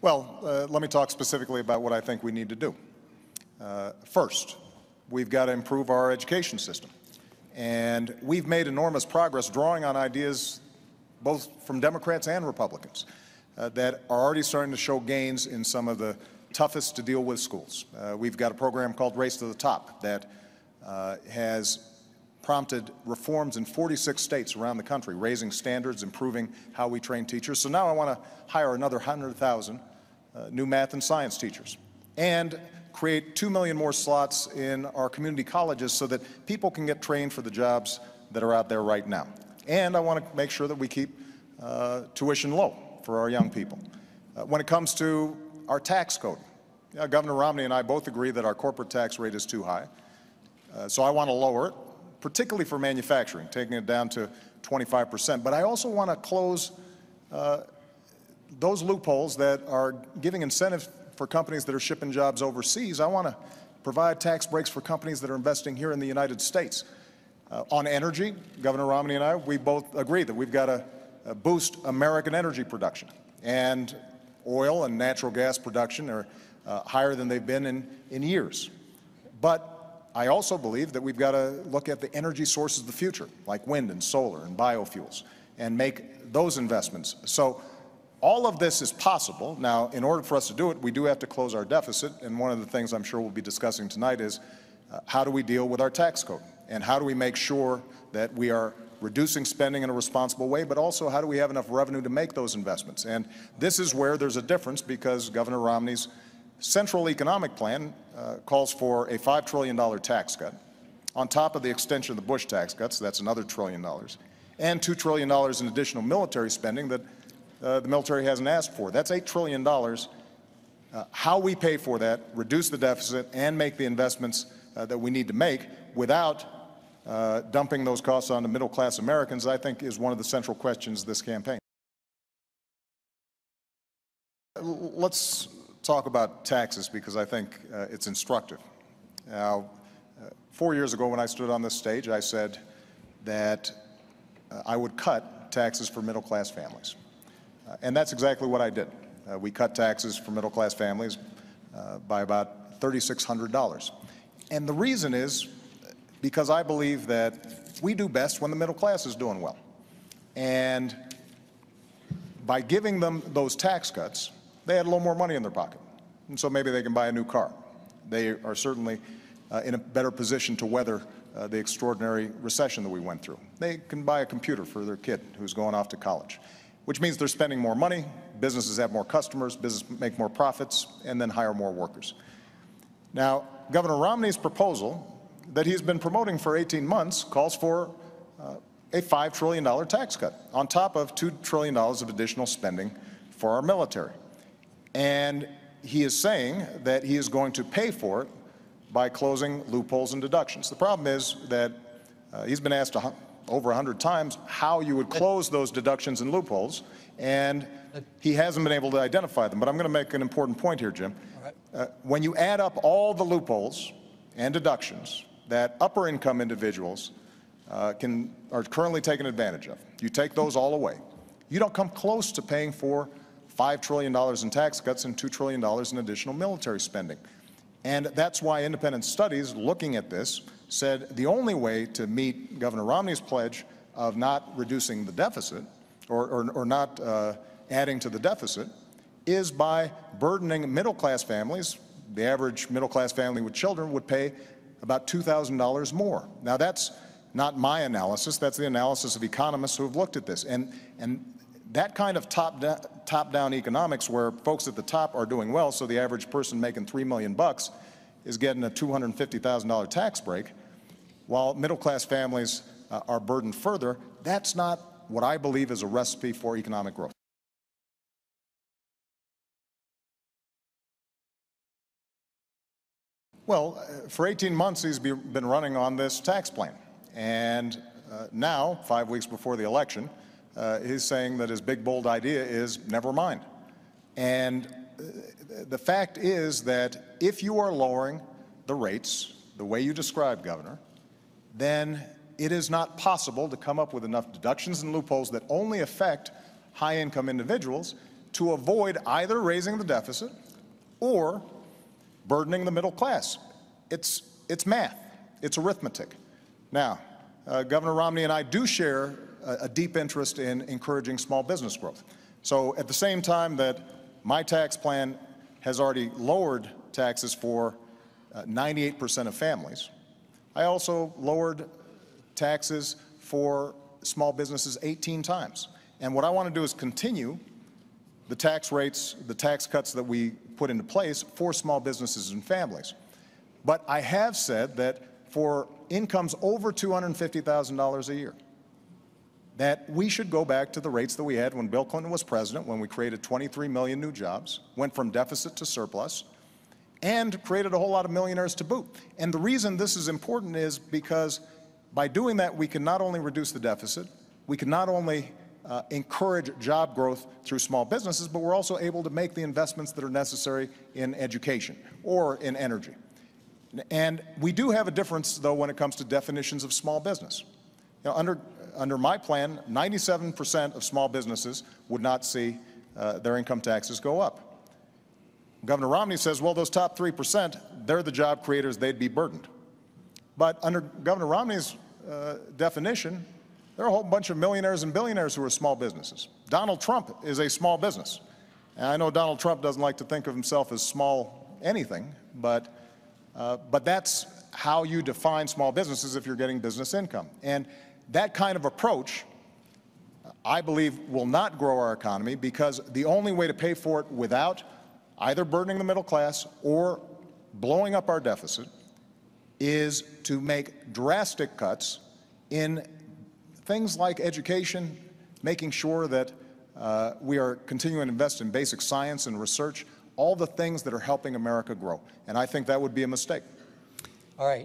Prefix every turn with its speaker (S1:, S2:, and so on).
S1: Well, let me talk specifically about what I think we need to do. First, we've got to improve our education system. And we've made enormous progress drawing on ideas both from Democrats and Republicans that are already starting to show gains in some of the toughest to deal with schools. We've got a program called Race to the Top that has prompted reforms in 46 states around the country, raising standards, improving how we train teachers. So now I want to hire another 100,000 new math and science teachers and create 2 million more slots in our community colleges so that people can get trained for the jobs that are out there right now. And I want to make sure that we keep tuition low for our young people. When it comes to our tax code, Governor Romney and I both agree that our corporate tax rate is too high. So I want to lower it, particularly for manufacturing, taking it down to 25%. But I also want to close those loopholes that are giving incentive for companies that are shipping jobs overseas. I want to provide tax breaks for companies that are investing here in the United States. On energy, Governor Romney and I, we both agree that we've got to boost American energy production. And oil and natural gas production are higher than they've been in years. But I also believe that we've got to look at the energy sources of the future, like wind and solar and biofuels, and make those investments. So all of this is possible. Now, in order for us to do it, we do have to close our deficit. And one of the things I'm sure we'll be discussing tonight is how do we deal with our tax code? And how do we make sure that we are reducing spending in a responsible way, but also how do we have enough revenue to make those investments? And this is where there's a difference, because Governor Romney's Central Economic Plan calls for a $5 trillion tax cut, on top of the extension of the Bush tax cuts, that's another $1 trillion, and $2 trillion in additional military spending that the military hasn't asked for. That's $8 trillion. How we pay for that, reduce the deficit, and make the investments that we need to make without dumping those costs on the middle-class Americans, I think is one of the central questions of this campaign. Let's talk about taxes, because I think it's instructive. Now, 4 years ago when I stood on this stage, I said that I would cut taxes for middle-class families. And that's exactly what I did. We cut taxes for middle-class families by about $3,600. And the reason is because I believe that we do best when the middle class is doing well. And by giving them those tax cuts, they had a little more money in their pocket. And so maybe they can buy a new car. They are certainly in a better position to weather the extraordinary recession that we went through. They can buy a computer for their kid who's going off to college, which means they're spending more money, businesses have more customers, businesses make more profits, and then hire more workers. Now, Governor Romney's proposal that he's been promoting for 18 months calls for a $5 trillion tax cut on top of $2 trillion of additional spending for our military. And he is saying that he is going to pay for it by closing loopholes and deductions. The problem is that he's been asked over 100 times how you would close those deductions and loopholes, and he hasn't been able to identify them. But I'm going to make an important point here, Jim. When you add up all the loopholes and deductions that upper income individuals are currently taking advantage of, you take those all away, you don't come close to paying for $5 trillion in tax cuts and $2 trillion in additional military spending. And that's why independent studies looking at this said the only way to meet Governor Romney's pledge of not reducing the deficit or not adding to the deficit is by burdening middle-class families. The average middle-class family with children would pay about $2,000 more. Now, that's not my analysis. That's the analysis of economists who have looked at this. And that kind of top-down economics where folks at the top are doing well, so the average person making $3 million is getting a $250,000 tax break, while middle-class families are burdened further, that's not what I believe is a recipe for economic growth. Well, for 18 months, he's been running on this tax plan. And now, 5 weeks before the election, he's saying that his big, bold idea is never mind. And the fact is that if you are lowering the rates the way you described, Governor, then it is not possible to come up with enough deductions and loopholes that only affect high-income individuals to avoid either raising the deficit or burdening the middle class. It's math. It's arithmetic. Now, Governor Romney and I do share a deep interest in encouraging small business growth. So at the same time that my tax plan has already lowered taxes for 98% of families, I also lowered taxes for small businesses 18 times. And what I want to do is continue the tax rates, the tax cuts that we put into place for small businesses and families. But I have said that for incomes over $250,000 a year, that we should go back to the rates that we had when Bill Clinton was president, when we created 23 million new jobs, went from deficit to surplus, and created a whole lot of millionaires to boot. And the reason this is important is because by doing that, we can not only reduce the deficit, we can not only encourage job growth through small businesses, but we're also able to make the investments that are necessary in education or in energy. And we do have a difference, though, when it comes to definitions of small business. You know, under my plan, 97% of small businesses would not see their income taxes go up. Governor Romney says, well, those top 3%, they're the job creators, they'd be burdened. But under Governor Romney's definition, there are a whole bunch of millionaires and billionaires who are small businesses. Donald Trump is a small business. And I know Donald Trump doesn't like to think of himself as small anything, but that's how you define small businesses if you're getting business income. And that kind of approach, I believe, will not grow our economy, because the only way to pay for it without either burdening the middle class or blowing up our deficit is to make drastic cuts in things like education, making sure that we are continuing to invest in basic science and research, all the things that are helping America grow. And I think that would be a mistake.
S2: All right.